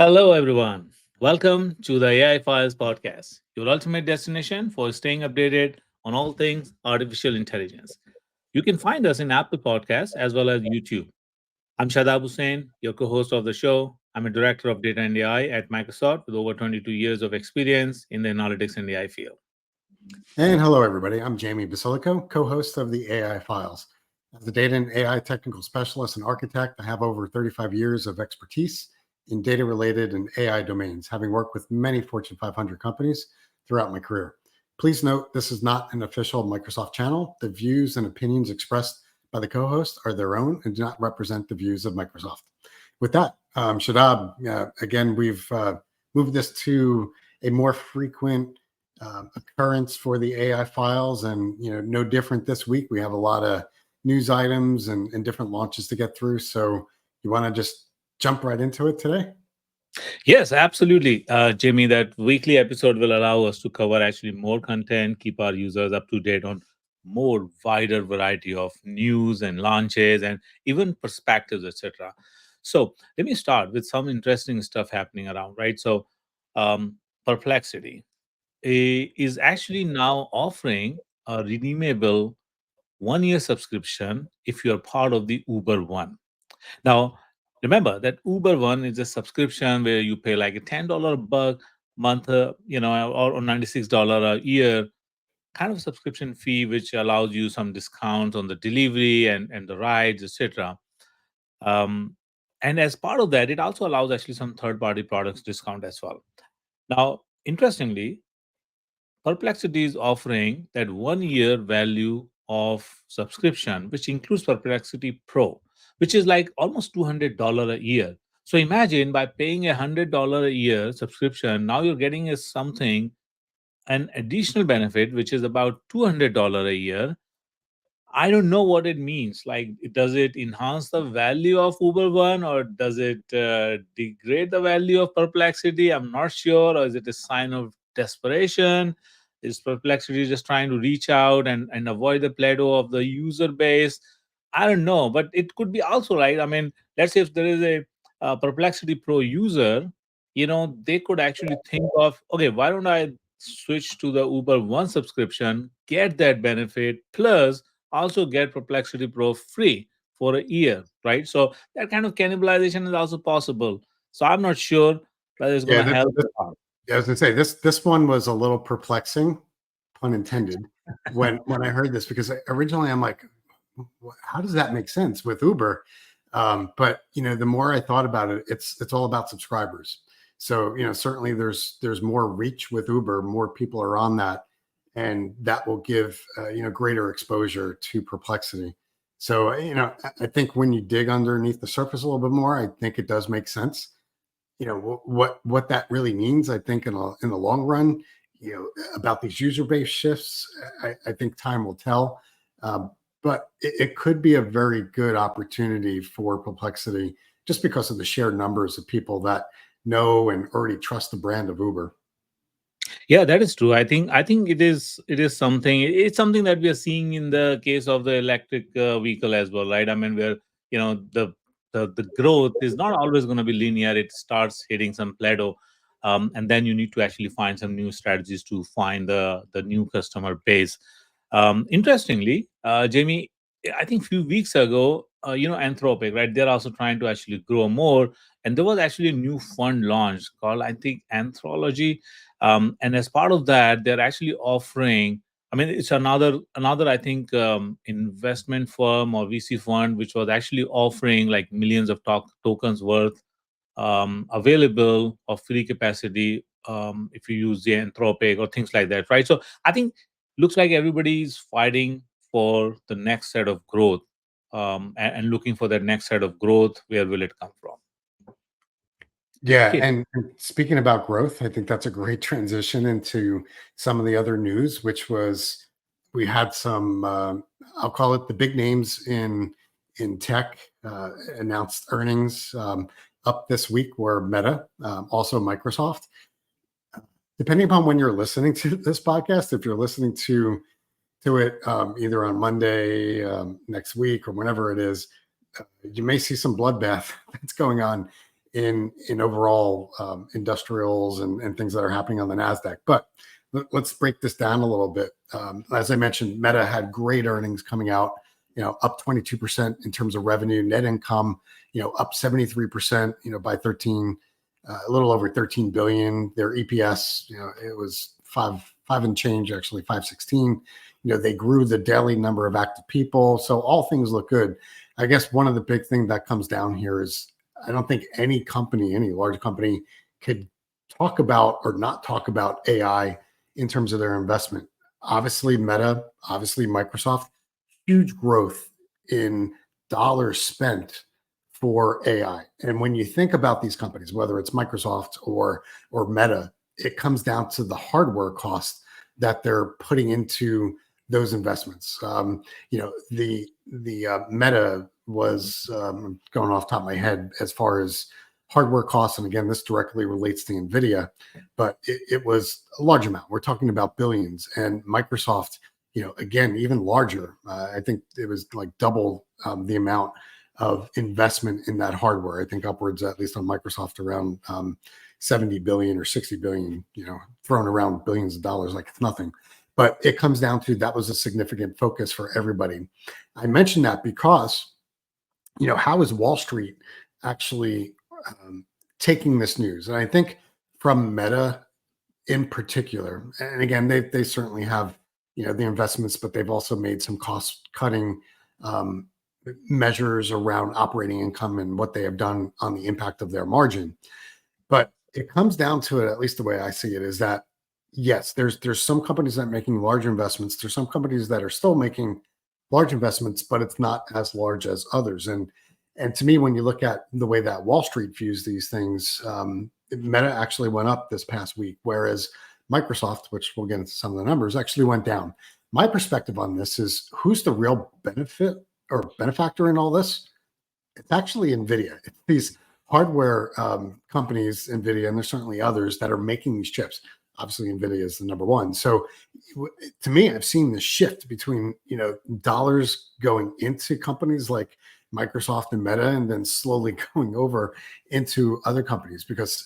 Hello, everyone. Welcome to the AI Files podcast, your ultimate destination for staying updated on all things artificial intelligence. You can find us in Apple Podcasts as well as YouTube. I'm Shadab Hussain, your co host of the show. I'm a director of data and AI at Microsoft with over 22 years of experience in the analytics and AI field. And hello, everybody. I'm Jamie Basilico, co-host of the AI Files. As a data and AI technical specialist and architect, I have over 35 years of expertise in data-related and AI domains, having worked with many Fortune 500 companies throughout my career. Please note, this is not an official Microsoft channel. The views and opinions expressed by the co-host are their own and do not represent the views of Microsoft. With that, Shadab, again, we've moved this to a more frequent occurrence for the AI files, and no different this week. We have a lot of news items and different launches to get through. So you want to just jump right into it today? Yes, absolutely. Jamie, that weekly episode will allow us to cover actually more content, keep our users up to date on more wider variety of news and launches and even perspectives, etc. So let me start with some interesting stuff happening around, right? So Perplexity is actually now offering a redeemable 1 year subscription if you're part of the Uber One. Now, remember that Uber One is a subscription where you pay like a $10 buck month, or $96 a year kind of subscription fee, which allows you some discounts on the delivery and the rides, etc. Um, and as part of that, it also allows actually some third-party products discount as well. Now, interestingly, Perplexity is offering that 1 year value of subscription, which includes Perplexity Pro, which is like almost $200 a year. So imagine by paying $100 a year subscription, now you're getting a something, an additional benefit, which is about $200 a year. I don't know what it means. Like, does it enhance the value of Uber One or does it degrade the value of Perplexity? I'm not sure. Or is it a sign of desperation? Is Perplexity just trying to reach out and avoid the plateau of the user base? I don't know, but it could be also right. I mean, let's say if there is a Perplexity Pro user, they could actually think of, okay, why don't I switch to the Uber One subscription, get that benefit, plus also get Perplexity Pro free for a year, right? So that kind of cannibalization is also possible. So I'm not sure whether it's going Yeah, to help or not. I was going to say this one was a little perplexing, pun intended, when I heard this, because originally I'm like, how does that make sense with Uber? But the more I thought about it, it's all about subscribers. So certainly there's more reach with Uber, more people are on that, and that will give greater exposure to Perplexity. So I think when you dig underneath the surface a little bit more, I think it does make sense. What that really means, I think in the long run, about these user base shifts, I think time will tell. Um, but it could be a very good opportunity for Perplexity, just because of the sheer numbers of people that know and already trust the brand of Uber. Yeah, that is true. I think it is something. It's something that we are seeing in the case of the electric vehicle as well, right? I mean, where the growth is not always going to be linear. It starts hitting some plateau, and then you need to actually find some new strategies to find the new customer base. Interestingly, Jamie, I think a few weeks ago, Anthropic, right? They're also trying to actually grow more, and there was actually a new fund launched called, I think, Anthropology, and as part of that, they're actually offering. I mean, it's another I think investment firm or VC fund which was actually offering like millions of tokens worth available of free capacity if you use the Anthropic or things like that, right? So I think looks like everybody's fighting for the next set of growth and looking for that next set of growth. Where will it come from? Yeah, Okay. and speaking about growth, I think that's a great transition into some of the other news, which was we had some, I'll call it the big names in tech, announced earnings up this week were Meta, also Microsoft. Depending upon when you're listening to this podcast, if you're listening to it either on Monday next week or whenever it is, you may see some bloodbath that's going on in overall industrials and things that are happening on the Nasdaq. But let's break this down a little bit. As I mentioned, Meta had great earnings coming out. Up 22% in terms of revenue, net income. Up 73%. By 13, a little over 13 billion. Their EPS, it was five and change, actually 516. They grew the daily number of active people. So all things look good. I guess one of the big things that comes down here is I don't think any company, any large company, could talk about or not talk about AI in terms of their investment. Obviously, Meta, obviously, Microsoft, huge growth in dollars spent for AI. And when you think about these companies, whether it's Microsoft or Meta, it comes down to the hardware cost that they're putting into those investments. The Meta was going off the top of my head as far as hardware costs, and again, this directly relates to NVIDIA, but it was a large amount. We're talking about billions, and Microsoft, again, even larger. I think it was like double the amount of investment in that hardware. I think upwards, at least on Microsoft, around 70 billion or 60 billion, thrown around billions of dollars like it's nothing. But it comes down to that was a significant focus for everybody. I mentioned that because, how is Wall Street actually taking this news? And I think from Meta in particular, and again, they certainly have, the investments, but they've also made some cost cutting measures around operating income and what they have done on the impact of their margin. But it comes down to it, at least the way I see it, is that yes, there's some companies that are making large investments. There's some companies that are still making large investments, but it's not as large as others. And to me, when you look at the way that Wall Street views these things, Meta actually went up this past week, whereas Microsoft, which we'll get into some of the numbers, actually went down. My perspective on this is who's the real benefit or benefactor in all this? It's actually NVIDIA. It's these hardware companies, NVIDIA, and there's certainly others that are making these chips. Obviously, NVIDIA is the number one. So to me, I've seen the shift between, dollars going into companies like Microsoft and Meta, and then slowly going over into other companies, because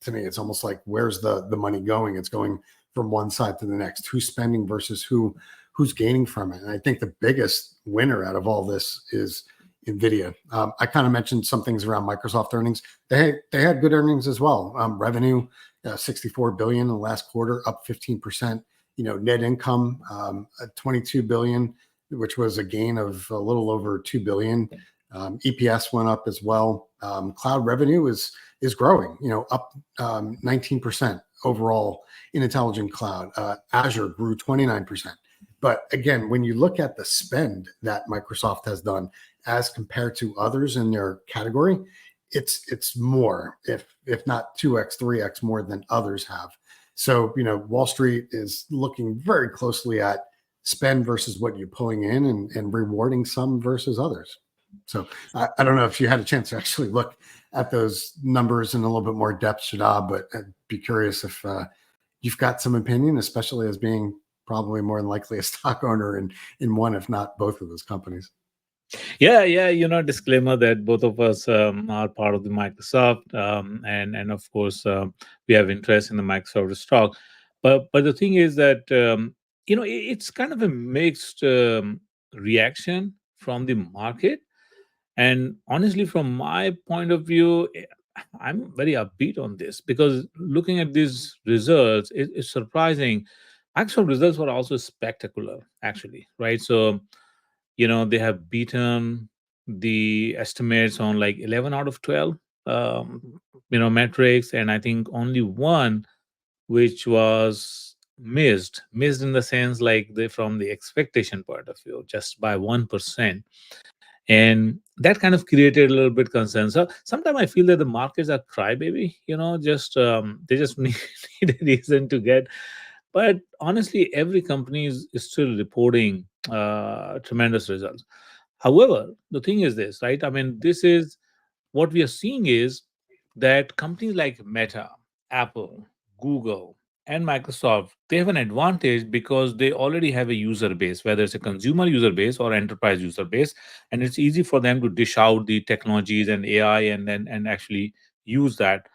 to me, it's almost like, where's the money going? It's going from one side to the next. Who's spending versus who's gaining from it? And I think the biggest winner out of all this is NVIDIA. I kind of mentioned some things around Microsoft earnings. They had good earnings as well. Revenue, 64 billion in the last quarter, up 15%. Net income, 22 billion, which was a gain of a little over 2 billion. EPS went up as well. Cloud revenue is growing, up 19% overall in Intelligent Cloud. Azure grew 29%. But again, when you look at the spend that Microsoft has done as compared to others in their category, it's more, if not 2x, 3x more than others have. So, Wall Street is looking very closely at spend versus what you're pulling in, and rewarding some versus others. So I don't know if you had a chance to actually look at those numbers in a little bit more depth, Shadab, but I'd be curious if you've got some opinion, especially as being probably more than likely a stock owner in one, if not both of those companies. Yeah. Disclaimer that both of us are part of the Microsoft, and of course we have interest in the Microsoft stock. But the thing is that it's kind of a mixed reaction from the market. And honestly, from my point of view, I'm very upbeat on this, because looking at these results, it's surprising. Actual results were also spectacular, actually, right? So they have beaten the estimates on like 11 out of 12 metrics, and I think only one which was missed in the sense, like, from the expectation point of view, just by 1%. And that kind of created a little bit concern. So sometimes I feel that the markets are crybaby, just they just need a reason to get. But honestly, every company is still reporting tremendous results. However, the thing is this, right? I mean, this is what we are seeing is that companies like Meta, Apple, Google, and Microsoft, they have an advantage because they already have a user base, whether it's a consumer user base or enterprise user base, and it's easy for them to dish out the technologies and AI, and actually use that.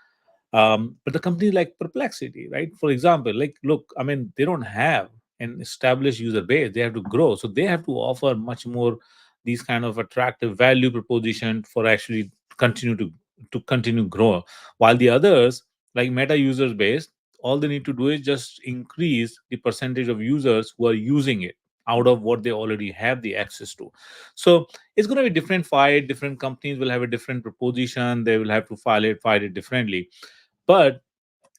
But the company like Perplexity, right? For example, like, look, I mean, they don't have an established user base. They have to grow. So they have to offer much more these kind of attractive value proposition for actually continue to continue grow. While the others, like Meta users base, all they need to do is just increase the percentage of users who are using it out of what they already have the access to. So it's going to be different fight. Different companies will have a different proposition. They will have to fight it differently, but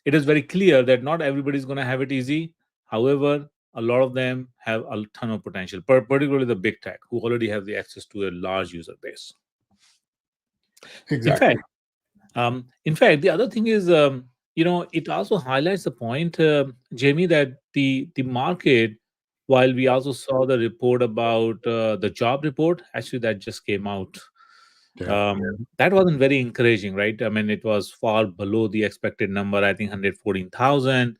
it is very clear that not everybody is going to have it easy. However, a lot of them have a ton of potential, particularly the big tech who already have the access to a large user base. In fact, Exactly. the other thing is, it also highlights the point, Jamie, that the market. While we also saw the report about the job report, actually that just came out. Yeah. That wasn't very encouraging, right? I mean, it was far below the expected number. I think 114,000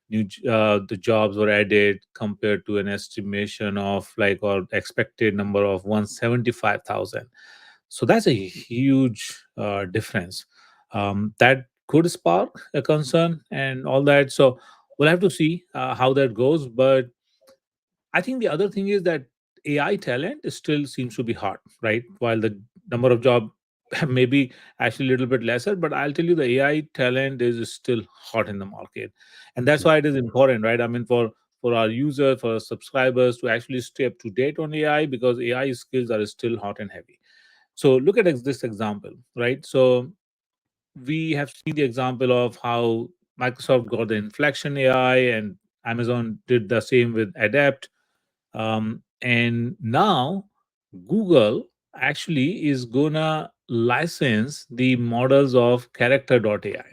the jobs were added compared to an estimation of like or expected number of 175,000. So that's a huge difference. That could spark a concern and all that. So we'll have to see how that goes. But I think the other thing is that AI talent still seems to be hot, right? While the number of job maybe actually a little bit lesser, but I'll tell you the AI talent is still hot in the market, and that's why it is important, right? I mean, for our users, for our subscribers to actually stay up to date on AI because AI skills are still hot and heavy. So look at this example, right? So we have seen the example of how Microsoft got the inflection AI and Amazon did the same with Adapt, and now Google actually is gonna license the models of character.ai.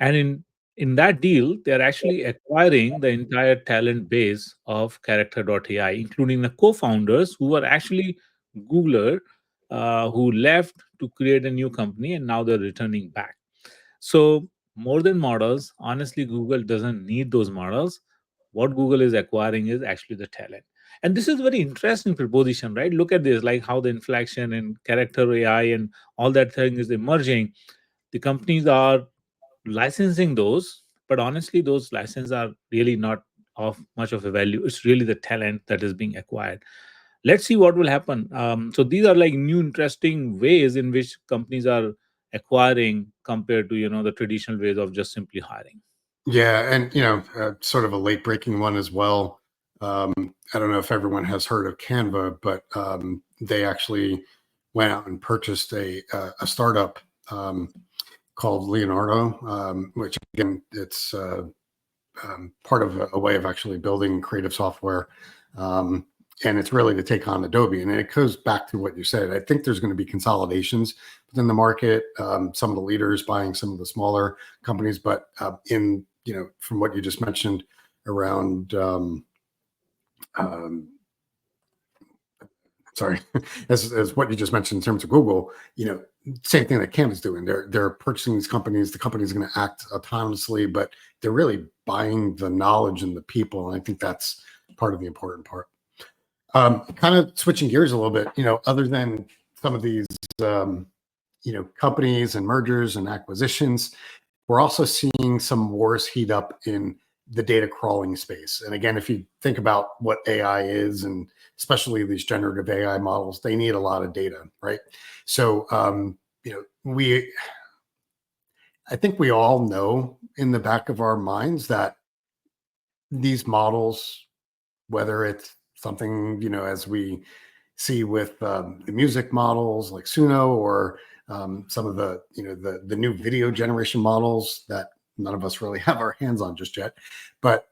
And in that deal, they're actually acquiring the entire talent base of character.ai, including the co-founders who were actually Googler, who left to create a new company and now they're returning back. So more than models, honestly, Google doesn't need those models. What Google is acquiring is actually the talent. And this is very interesting proposition, right? Look at this, like how the inflection and character AI and all that thing is emerging. The companies are licensing those, but honestly, those licenses are really not of much of a value. It's really the talent that is being acquired. Let's see what will happen. So these are like new interesting ways in which companies are acquiring compared to the traditional ways of just simply hiring. Yeah, and sort of a late breaking one as well. I don't know if everyone has heard of Canva, but they actually went out and purchased a startup called Leonardo, which again, it's part of a way of actually building creative software. And it's really to take on Adobe. And it goes back to what you said. I think there's going to be consolidations within the market. Some of the leaders buying some of the smaller companies, but from what you just mentioned around, um, sorry, as what you just mentioned in terms of Google, same thing that Canva's doing. They're purchasing these companies. The company's going to act autonomously, but they're really buying the knowledge and the people. And I think that's part of the important part. Kind of switching gears a little bit, other than some of these, companies and mergers and acquisitions, we're also seeing some wars heat up in the data crawling space. And again, if you think about what AI is, and especially these generative AI models, they need a lot of data, right? So, I think we all know in the back of our minds that these models, whether it's something, as we see with the music models like Suno, or some of the new video generation models that none of us really have our hands on just yet, but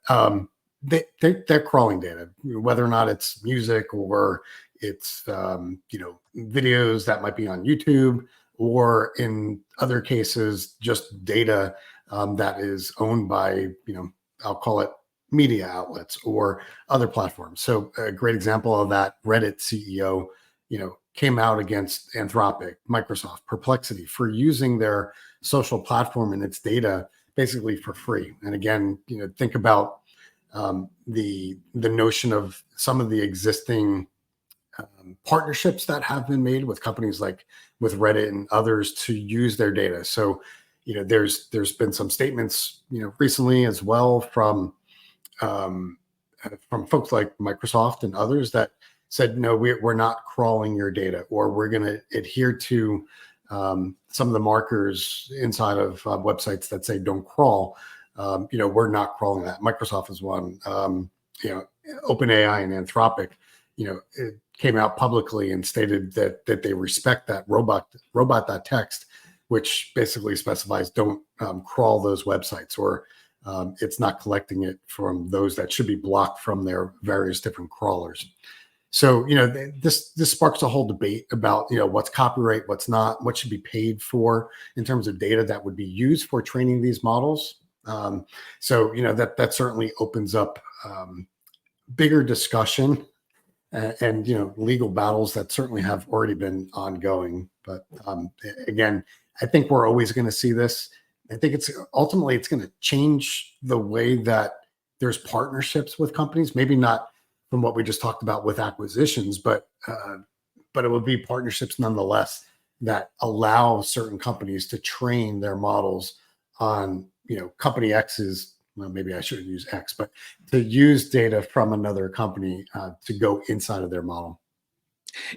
they're crawling data, whether or not it's music or it's videos that might be on YouTube, or in other cases just data that is owned by I'll call it media outlets or other platforms. So a great example of that, Reddit CEO, came out against Anthropic, Microsoft, Perplexity for using their social platform and its data basically for free. And again, think about the notion of some of the existing partnerships that have been made with companies like with Reddit and others to use their data. So there's been some statements, recently as well from folks like Microsoft and others that said, no, we're not crawling your data, or we're going to adhere to some of the markers inside of websites that say don't crawl. We're not crawling that. Microsoft is one. OpenAI and Anthropic, it came out publicly and stated that they respect that robot.txt, which basically specifies don't crawl those websites, or it's not collecting it from those that should be blocked from their various different crawlers. So, this sparks a whole debate about, what's copyright, what's not, what should be paid for in terms of data that would be used for training these models. So, that certainly opens up bigger discussion and legal battles that certainly have already been ongoing. But again, I think we're always going to see this. I think it's ultimately going to change the way that there's partnerships with companies. Maybe not from what we just talked about with acquisitions, but it will be partnerships nonetheless that allow certain companies to train their models on company X's. Well, maybe I shouldn't use X, but to use data from another company to go inside of their model.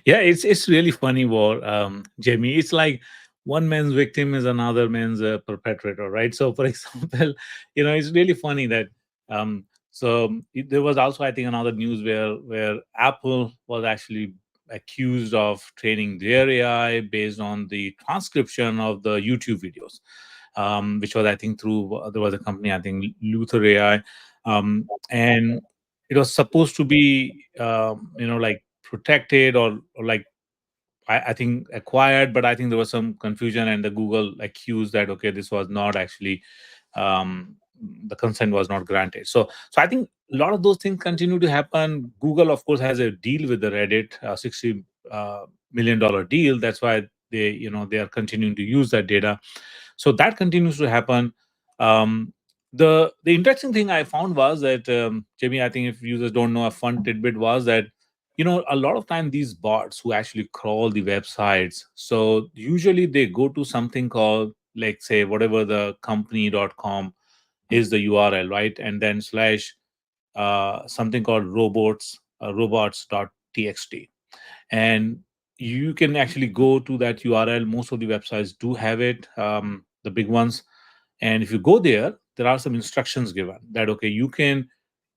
Yeah, it's really funny, Jamie. It's like one man's victim is another man's perpetrator, right? So, for example, it's really funny that there was also, I think, another news where Apple was actually accused of training their AI based on the transcription of the YouTube videos, which was, I think, through there was a company, I think, Luther AI, and it was supposed to be like protected or like I think acquired, but I think there was some confusion, and the Google accused that okay, this was not actually the consent was not granted. So I think a lot of those things continue to happen. Google, of course, has a deal with the Reddit, $60 million deal. That's why they are continuing to use that data. So that continues to happen. The interesting thing I found was that Jamie, I think if users don't know, a fun tidbit was that a lot of time these bots who actually crawl the websites, so usually they go to something called, like, say, whatever the company.com is the URL, right? And then slash something called robots.txt. And you can actually go to that URL. Most of the websites do have it, the big ones. And if you go there, there are some instructions given that, okay, you can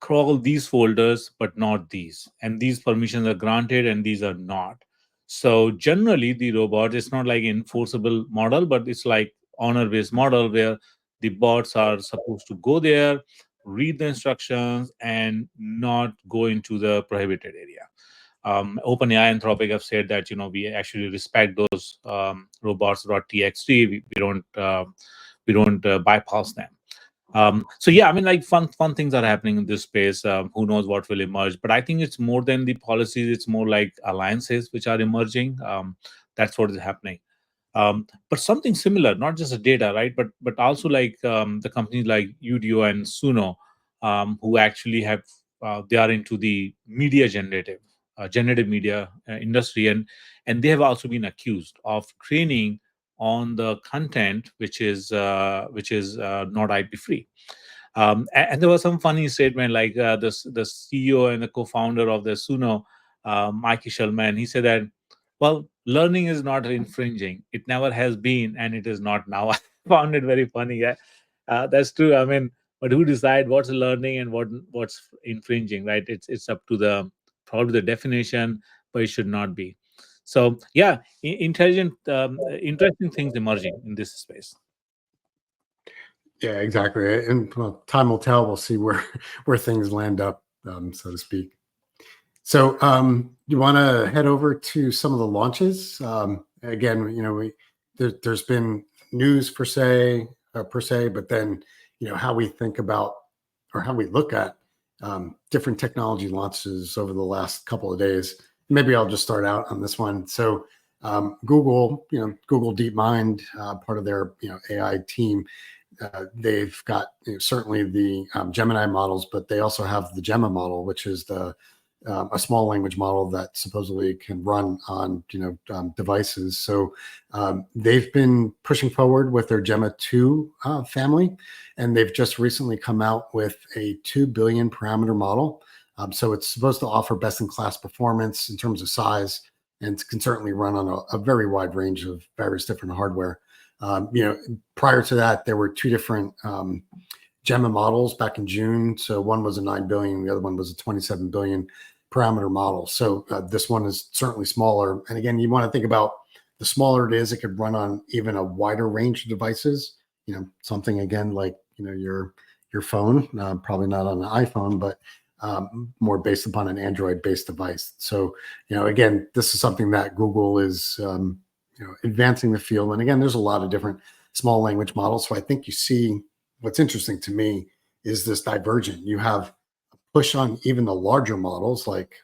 crawl these folders, but not these. And these permissions are granted and these are not. So generally, the robot is not like an enforceable model, but it's like honor-based model where the bots are supposed to go there, read the instructions, and not go into the prohibited area. OpenAI and Anthropic have said that we actually respect those robots.txt. We don't bypass them. So yeah, I mean, like fun things are happening in this space. Who knows what will emerge? But I think it's more than the policies. It's more like alliances which are emerging. That's what is happening. But something similar, not just the data, right? But also like the companies like Udio and Suno, who actually have they are into the generative media industry, and they have also been accused of training on the content which is not IP free. And there was some funny statement like the CEO and the co-founder of the Suno, Mike Shulman. He said that, well, learning is not infringing. It never has been, and it is not now. I found it very funny. Yeah, that's true. I mean, but who decide what's learning and what's infringing, right? It's up to the probably the definition, but it should not be. So yeah, interesting things emerging in this space. Yeah, exactly. And well, time will tell. We'll see where where things land up, so to speak. So you want to head over to some of the launches? Again, there's been news per se, but then how we think about or how we look at different technology launches over the last couple of days. Maybe I'll just start out on this one. So Google, Google DeepMind, part of their AI team, they've got certainly the Gemini models, but they also have the Gemma model, which is the a small language model that supposedly can run on devices. So they've been pushing forward with their Gemma 2 family, and they've just recently come out with a 2 billion parameter model. So it's supposed to offer best in class performance in terms of size, and can certainly run on a very wide range of various different hardware. Prior to that, there were two different Gemma models back in June. So one was a 9 billion, the other one was a 27 billion parameter model. So this one is certainly smaller. And again, you want to think about the smaller it is, it could run on even a wider range of devices. Something again like your phone, probably not on an iPhone, but more based upon an Android-based device. So again, this is something that Google is advancing the field. And again, there's a lot of different small language models. So I think you see what's interesting to me is this divergent. You have a push on even the larger models, like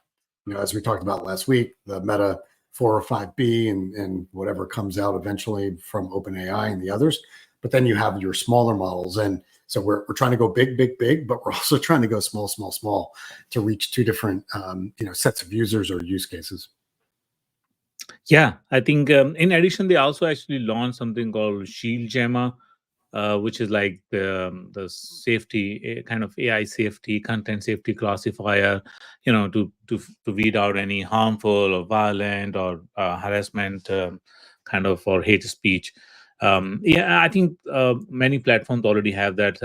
as we talked about last week, the Meta 405B and whatever comes out eventually from OpenAI and the others. But then you have your smaller models, and so we're trying to go big, big, big, but we're also trying to go small, small, small to reach two different sets of users or use cases. Yeah, I think in addition, they also actually launched something called Shield Gemma, which is like the safety kind of AI safety, content safety classifier, to weed out any harmful or violent or harassment kind of or hate speech. Yeah, I think many platforms already have that.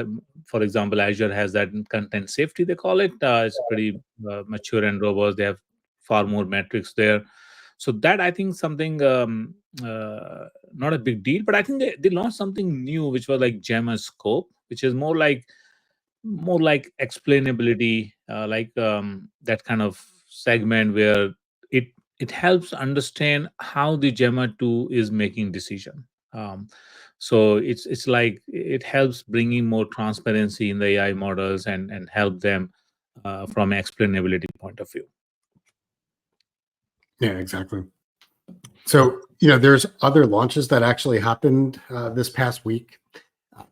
For example, Azure has that in content safety, they call it. It's pretty mature and robust. They have far more metrics there. So that I think something not a big deal, but I think they launched something new, which was like Gemma Scope, which is more like explainability, like that kind of segment where it it helps understand how the Gemma 2 is making decision. So it's like it helps bringing more transparency in the AI models and help them from explainability point of view. Yeah, exactly. So, there's other launches that actually happened this past week.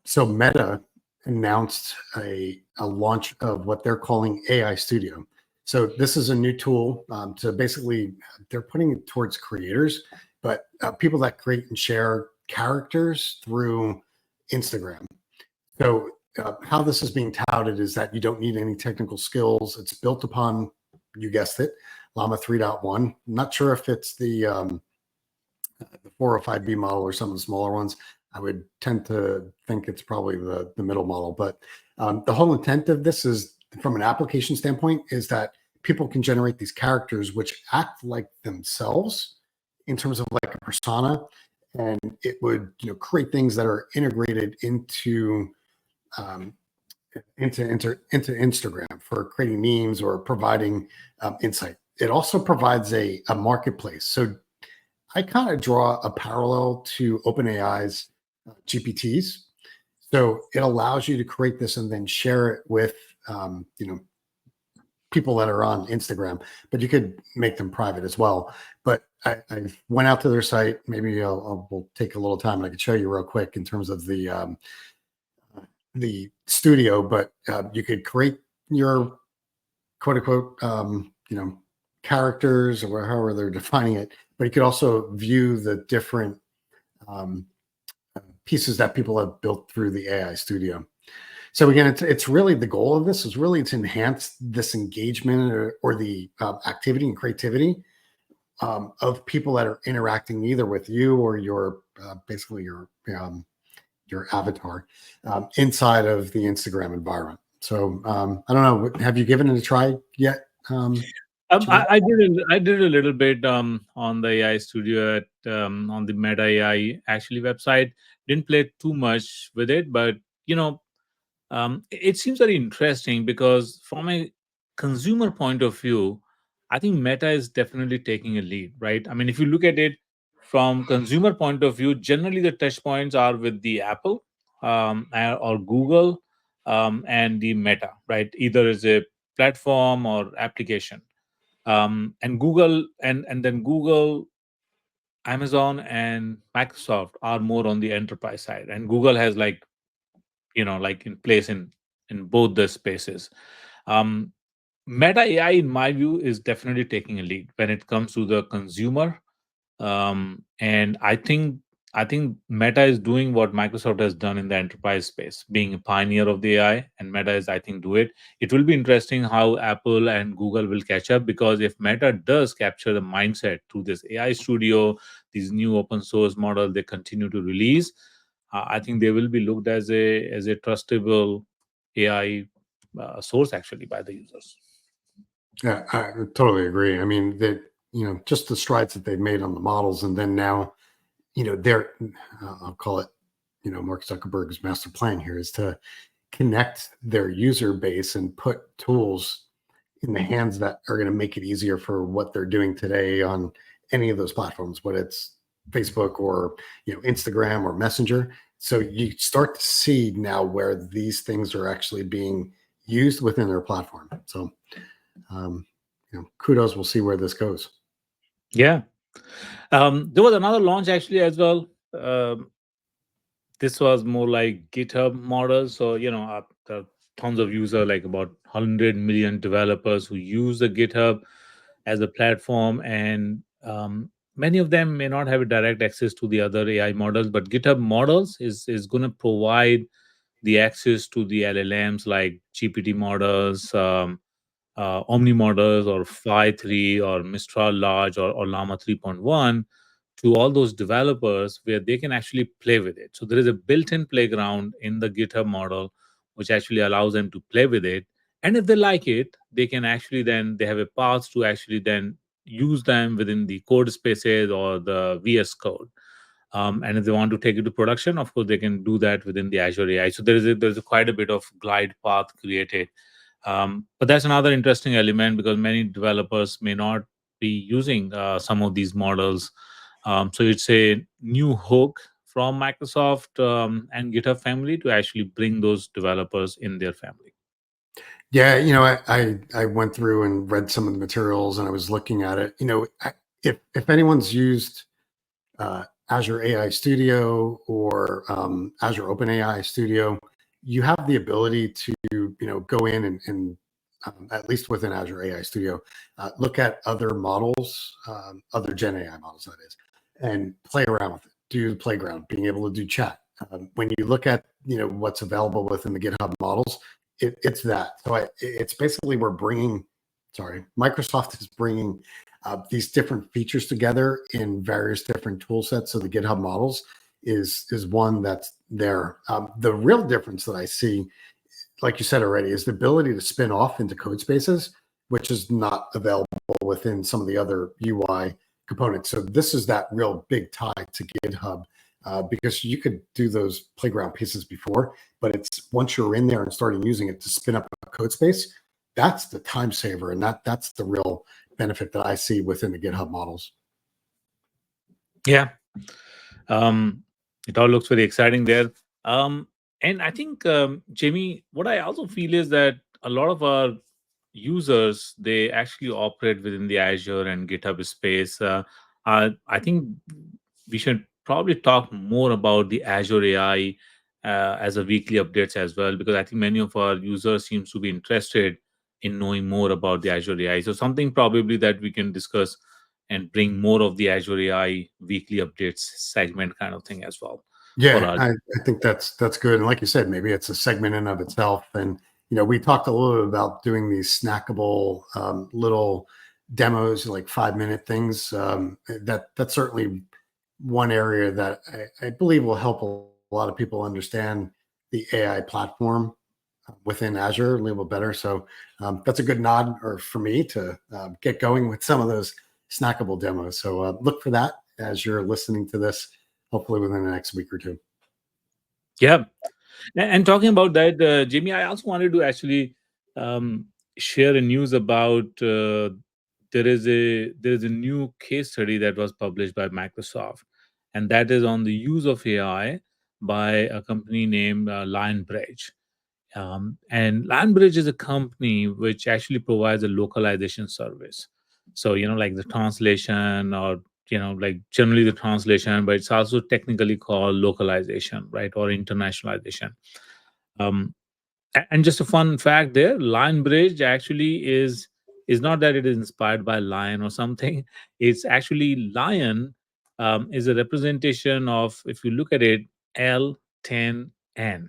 So Meta announced a launch of what they're calling AI Studio. So this is a new tool to basically, they're putting it towards creators, but people that create and share characters through Instagram. So how this is being touted is that you don't need any technical skills. It's built upon, you guessed it, Llama 3.1. Not sure if it's the 405B model or some of the smaller ones. I would tend to think it's probably the middle model. But the whole intent of this is, from an application standpoint, is that people can generate these characters which act like themselves in terms of like a persona, and it would create things that are integrated um, into Instagram for creating memes or providing insight. It also provides a marketplace. So I kind of draw a parallel to OpenAI's GPTs. So it allows you to create this and then share it with, people that are on Instagram, but you could make them private as well. But I went out to their site. Maybe we'll take a little time and I could show you real quick in terms of the studio. But you could create your quote unquote, characters or however they're defining it. But you could also view the different um, pieces that people have built through the AI Studio. So again, it's really the goal of this is really to enhance this engagement or the activity and creativity of people that are interacting either with you or your basically your avatar inside of the Instagram environment. So I don't know. Have you given it a try yet? I did a little bit on the AI Studio on the Meta AI actually website. Didn't play too much with it, but it seems very interesting because from a consumer point of view, I think Meta is definitely taking a lead, right? I mean, if you look at it from consumer point of view, generally the touch points are with the Apple or Google and the Meta, right? Either as a platform or application. And Google and then Google, Amazon, and Microsoft are more on the enterprise side, and Google has like in place in both the spaces. Um, Meta AI, in my view, is definitely taking a lead when it comes to the consumer. And I think Meta is doing what Microsoft has done in the enterprise space, being a pioneer of the AI, and Meta is, I think, do it. It will be interesting how Apple and Google will catch up, because if Meta does capture the mindset through this AI studio, these new open source models they continue to release, I think they will be looked as a trustable AI source actually by the users. Yeah, I totally agree. I mean, that just the strides that they've made on the models, and then now, they're I'll call it, Mark Zuckerberg's master plan here is to connect their user base and put tools in the hands that are going to make it easier for what they're doing today on any of those platforms, whether it's Facebook or Instagram or Messenger. So you start to see now where these things are actually being used within their platform. So um, kudos. We'll see where this goes. Yeah. There was another launch actually as well. This was more like GitHub models. So, there are tons of users, like about 100 million developers who use the GitHub as a platform. And many of them may not have a direct access to the other AI models, but GitHub models is going to provide the access to the LLMs like GPT models, Omni models, or Phi 3, or Mistral Large, or Llama 3.1, to all those developers where they can actually play with it. So there is a built-in playground in the GitHub model, which actually allows them to play with it. And if they like it, they can actually then they have a path to actually then use them within the code spaces or the VS Code. And if they want to take it to production, of course, they can do that within the Azure AI. So there's quite a bit of glide path created. But that's another interesting element, because many developers may not be using some of these models. So it's a new hook from Microsoft and GitHub family to actually bring those developers in their family. Yeah, I went through and read some of the materials, and I was looking at it. If anyone's used Azure AI Studio or Azure OpenAI Studio, you have the ability to go in and at least within Azure AI Studio, look at other models, other Gen AI models, that is, and play around with it. Do the playground, being able to do chat. When you look at what's available within the GitHub models, it's that. So it's basically Microsoft is bringing these different features together in various different tool sets. So the GitHub models is one that's there. The real difference that I see, like you said already, is the ability to spin off into code spaces, which is not available within some of the other UI components. So this is that real big tie to GitHub, because you could do those playground pieces before, but it's once you're in there and starting using it to spin up a code space, that's the time saver, and that's the real benefit that I see within the GitHub models. Yeah. Um, it all looks very exciting there. And I think, Jamie, what I also feel is that a lot of our users, they actually operate within the Azure and GitHub space. I think we should probably talk more about the Azure AI as a weekly updates as well, because I think many of our users seems to be interested in knowing more about the Azure AI. So something probably that we can discuss and bring more of the Azure AI weekly updates segment kind of thing as well for Yeah, our. I think that's good. And like you said, maybe it's a segment in of itself. And we talked a little bit about doing these snackable little demos, like 5-minute things. That's certainly one area that I believe will help a lot of people understand the AI platform within Azure a little bit better. So that's a good nod, or for me to get going with some of those snackable demos. So look for that as you're listening to this, hopefully within the next week or two. Yeah. And talking about that, Jamie, I also wanted to actually um, share a news about there is a new case study that was published by Microsoft, and that is on the use of AI by a company named Lionbridge. And Lionbridge is a company which actually provides a localization service. So, like the translation, or, like generally the translation, but it's also technically called localization, right? Or internationalization. Um, And just a fun fact there, Lion Bridge actually is not that it is inspired by lion or something. It's actually lion is a representation of, if you look at it, L10N,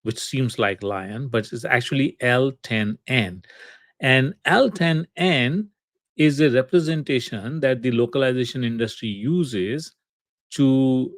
which seems like lion, but it's actually L10N. And L10N is a representation that the localization industry uses to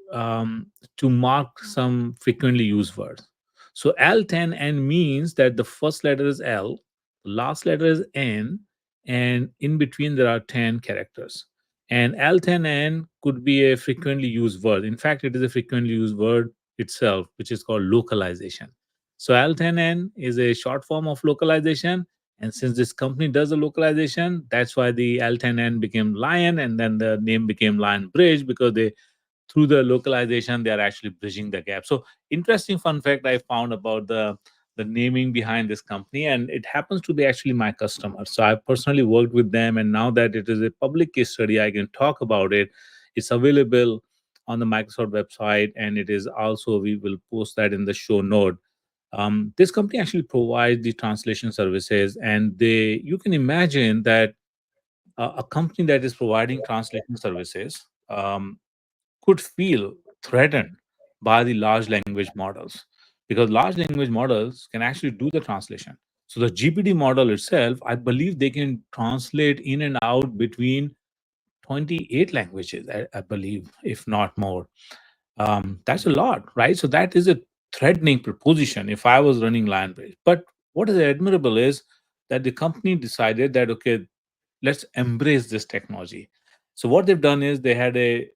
mark some frequently used words. So L10N means that the first letter is L, the last letter is N, and in between there are 10 characters. And L10N could be a frequently used word. In fact, it is a frequently used word itself, which is called localization. So L10N is a short form of localization. And since this company does the localization, that's why the L10N became Lion, and then the name became Lion Bridge, because they, through the localization, they are actually bridging the gap. So interesting fun fact I found about the naming behind this company, and it happens to be actually my customer. So I personally worked with them, and now that it is a public case study, I can talk about it. It's available on the Microsoft website, and it is also, we will post that in the show note. This company actually provides the translation services, and they, you can imagine that a company that is providing translation services could feel threatened by the large language models, because large language models can actually do the translation. So the GPT model itself, I believe they can translate in and out between 28 languages, I believe, if not more. That's a lot, right? So that is a threatening proposition if I was running Lionbridge. But what is admirable is that the company decided that, okay, let's embrace this technology. So what they've done is they had a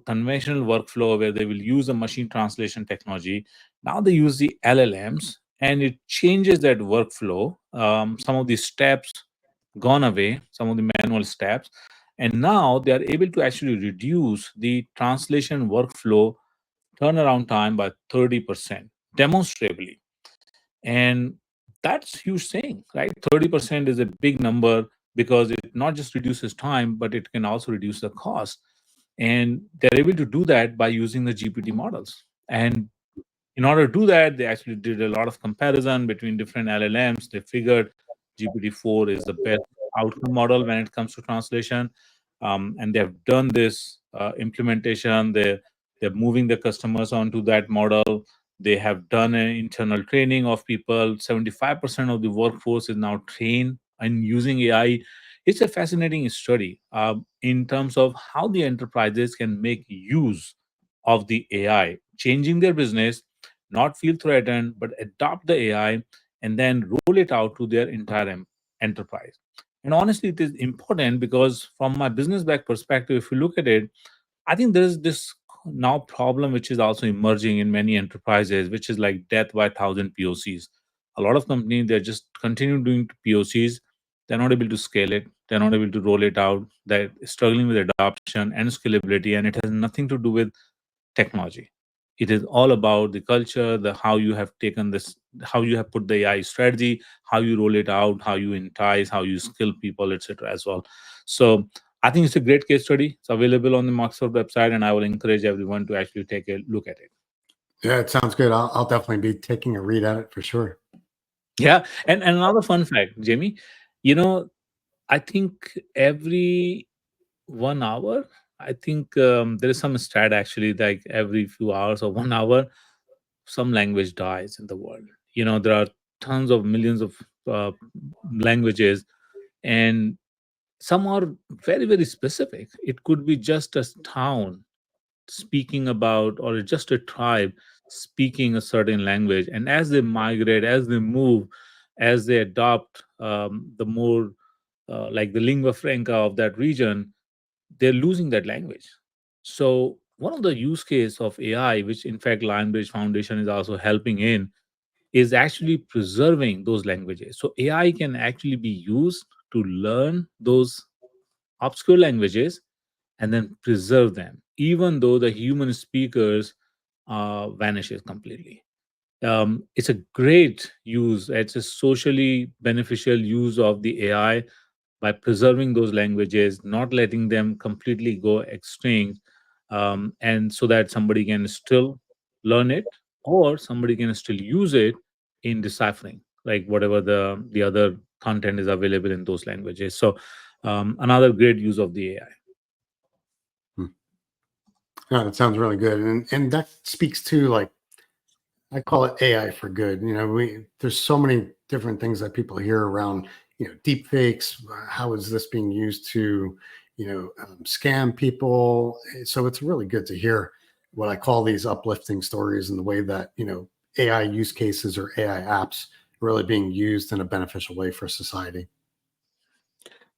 conventional workflow where they will use a machine translation technology. Now they use the LLMs, and it changes that workflow. Some of the steps gone away, some of the manual steps, and now they are able to actually reduce the translation workflow turnaround time by 30% demonstrably. And that's huge thing, right? 30% is a big number, because it not just reduces time, but it can also reduce the cost. And they're able to do that by using the GPT models. And in order to do that, they actually did a lot of comparison between different LLMs. They figured GPT-4 is the best outcome model when it comes to translation. And they have done this implementation. They're moving the customers onto that model. They have done an internal training of people. 75% of the workforce is now trained and using AI. It's a fascinating study in terms of how the enterprises can make use of the AI, changing their business, not feel threatened, but adopt the AI and then roll it out to their entire enterprise. And honestly, it is important because, from my business back perspective, if you look at it, I think there is this now problem which is also emerging in many enterprises, which is like death by 1,000 POCs. A lot of companies, they're just continue doing POCs. They're not able to scale it. They're not able to roll it out. They're struggling with adoption and scalability, and it has nothing to do with technology. It is all about the culture, the how you have taken this, how you have put the AI strategy, how you roll it out, how you entice, how you skill people, etc. as well. So I think it's a great case study. It's available on the Microsoft website, and I will encourage everyone to actually take a look at it. Yeah, it sounds good. I'll definitely be taking a read at it for sure. Yeah, and another fun fact, Jamie, you know, I think every 1 hour, I think there is some stat actually, like every few hours or 1 hour, some language dies in the world. There are tons of millions of uh, languages, and some are very, very specific. It could be just a town speaking about, or just a tribe speaking a certain language. And as they migrate, as they move, as they adopt the more like the lingua franca of that region, they're losing that language. So one of the use case of AI, which in fact Lionbridge Foundation is also helping in, is actually preserving those languages. So AI can actually be used to learn those obscure languages and then preserve them, even though the human speakers vanishes completely. It's a great use. It's a socially beneficial use of the AI by preserving those languages, not letting them completely go extinct, and so that somebody can still learn it, or somebody can still use it in deciphering, like whatever the other content is available in those languages. So another great use of the AI. Hmm. Yeah, that sounds really good, and that speaks to, like, I call it AI for good. There's so many different things that people hear around, deep fakes. How is this being used to, scam people? So it's really good to hear what I call these uplifting stories, and the way that, AI use cases or AI apps really being used in a beneficial way for society.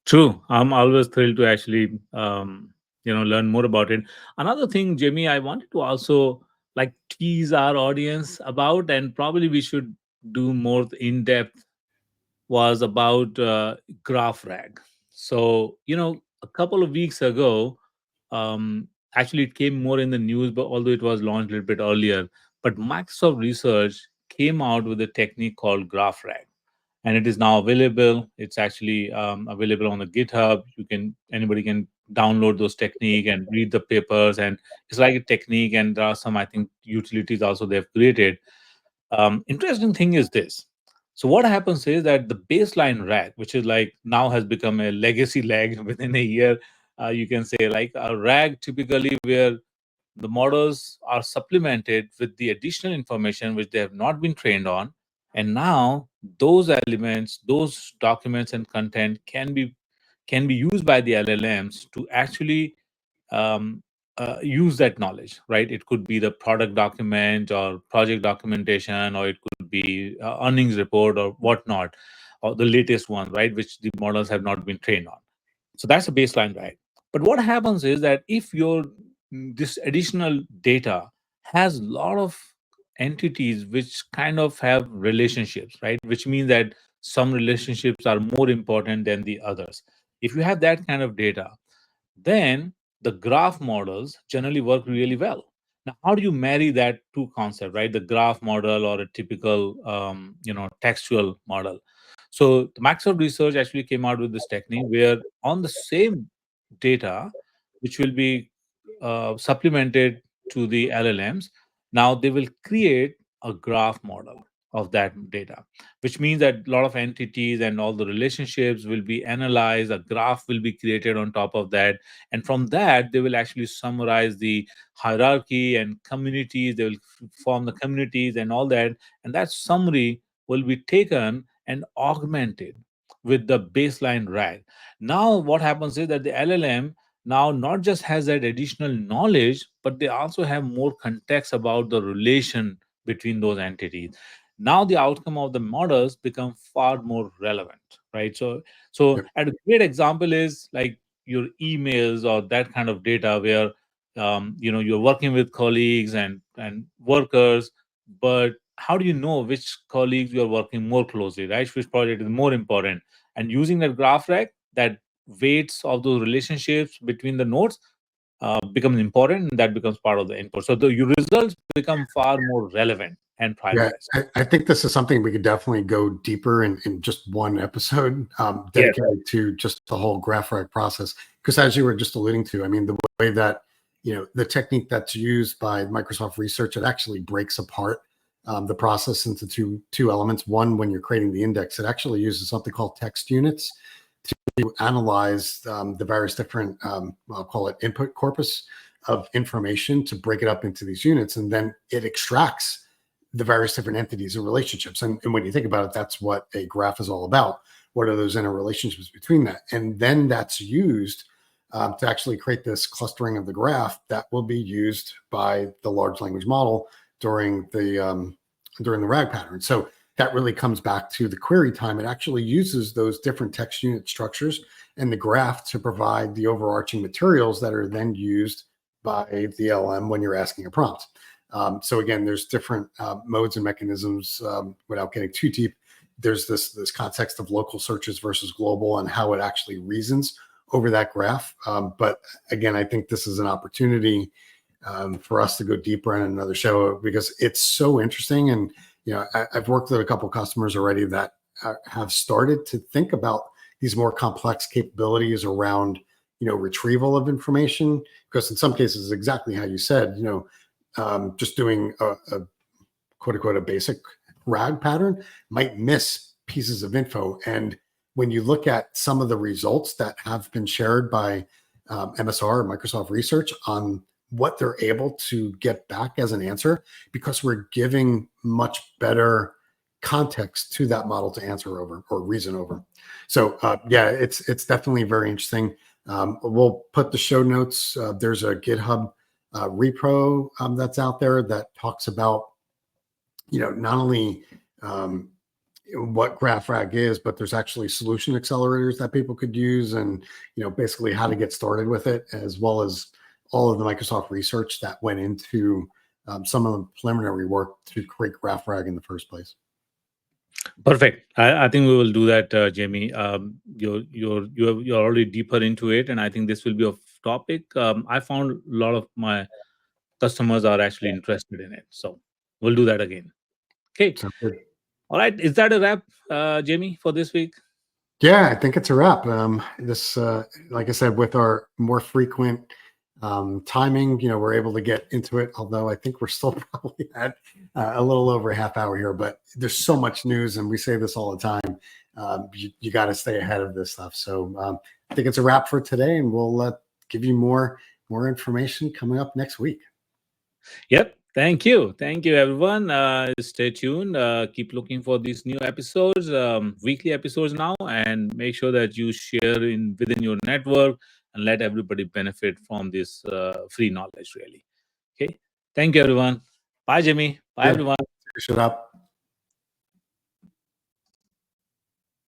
True. I'm always thrilled to actually, learn more about it. Another thing, Jamie, I wanted to also like tease our audience about, and probably we should do more in depth, was about GraphRag. So, a couple of weeks ago, actually it came more in the news, but although it was launched a little bit earlier, but Microsoft Research came out with a technique called GraphRag, and it is now available. It's actually available on the GitHub. Anybody can download those technique and read the papers, and it's like a technique. And there are some, I think, utilities also they've created. Interesting thing is this. So what happens is that the baseline RAG, which is like now has become a legacy lag within a year, you can say like a RAG typically where the models are supplemented with the additional information which they have not been trained on. And now those elements, those documents and content can be used by the LLMs to actually um, use that knowledge, right? It could be the product document or project documentation, or it could be earnings report or whatnot, or the latest one, right, which the models have not been trained on. So that's a baseline, right? But what happens is that if your this additional data has a lot of entities which kind of have relationships, right? Which means that some relationships are more important than the others. If you have that kind of data, then the graph models generally work really well. Now, how do you marry that two concept, right? The graph model or a typical, textual model. So the Microsoft Research actually came out with this technique where on the same data, which will be supplemented to the LLMs, now they will create a graph model of that data, which means that a lot of entities and all the relationships will be analyzed. A graph will be created on top of that, and from that they will actually summarize the hierarchy and communities. They will form the communities and all that, and that summary will be taken and augmented with the baseline RAG. Now what happens is that the LLM now not just has that additional knowledge, but they also have more context about the relation between those entities. Now the outcome of the models become far more relevant, right? So Yep. and a great example is like your emails or that kind of data where you're working with colleagues and workers, but how do you know which colleagues you are working more closely, right? Which project is more important? And using that graph rack, that weights of those relationships between the nodes becomes important, and that becomes part of the input. So your results become far more relevant and Yeah, prioritized. I think this is something we could definitely go deeper in just one episode, Yes. dedicated to just the whole GraphRag process. Because as you were just alluding to, I mean, the way that, the technique that's used by Microsoft Research, it actually breaks apart the process into two elements. One, when you're creating the index, it actually uses something called text units to analyze the various different, I'll call it input corpus of information, to break it up into these units, and then it extracts the various different entities and relationships. And when you think about it, that's what a graph is all about. What are those interrelationships between that? And then that's used to actually create this clustering of the graph that will be used by the large language model during the RAG pattern. So that really comes back to the query time. It actually uses those different text unit structures and the graph to provide the overarching materials that are then used by the LM when you're asking a prompt. So again, there's different modes and mechanisms. Without getting too deep, there's this context of local searches versus global, and how it actually reasons over that graph. But again, I think this is an opportunity for us to go deeper in another show, because it's so interesting. And I've worked with a couple of customers already that have started to think about these more complex capabilities around retrieval of information, because in some cases, exactly how you said, just doing a quote unquote a basic RAG pattern might miss pieces of info. And when you look at some of the results that have been shared by MSR, Microsoft Research, on what they're able to get back as an answer, because we're giving much better context to that model to answer over or reason over. So yeah, it's definitely very interesting. We'll put the show notes. There's a GitHub repro that's out there that talks about, not only what GraphRag is, but there's actually solution accelerators that people could use, and basically how to get started with it, as well as all of the Microsoft research that went into some of the preliminary work to create GraphRag in the first place. Perfect. I think we will do that, Jamie. You're already deeper into it, and I think this will be a topic. I found a lot of my customers are actually interested in it, so we'll do that again. Okay. So good. All right. Is that a wrap, Jamie, for this week? Yeah, I think it's a wrap. This, like I said, with our more frequent timing, we're able to get into it. Although I think we're still probably at a little over a half hour here, but there's so much news, and we say this all the time. You got to stay ahead of this stuff. So I think it's a wrap for today, and we'll give you more information coming up next week. Yep. Thank you, everyone. Stay tuned. Keep looking for these new episodes, weekly episodes now, and make sure that you share within your network and let everybody benefit from this free knowledge. Really. Okay. Thank you, everyone. Bye, Jimmy. Bye, Yeah. everyone. Shut up.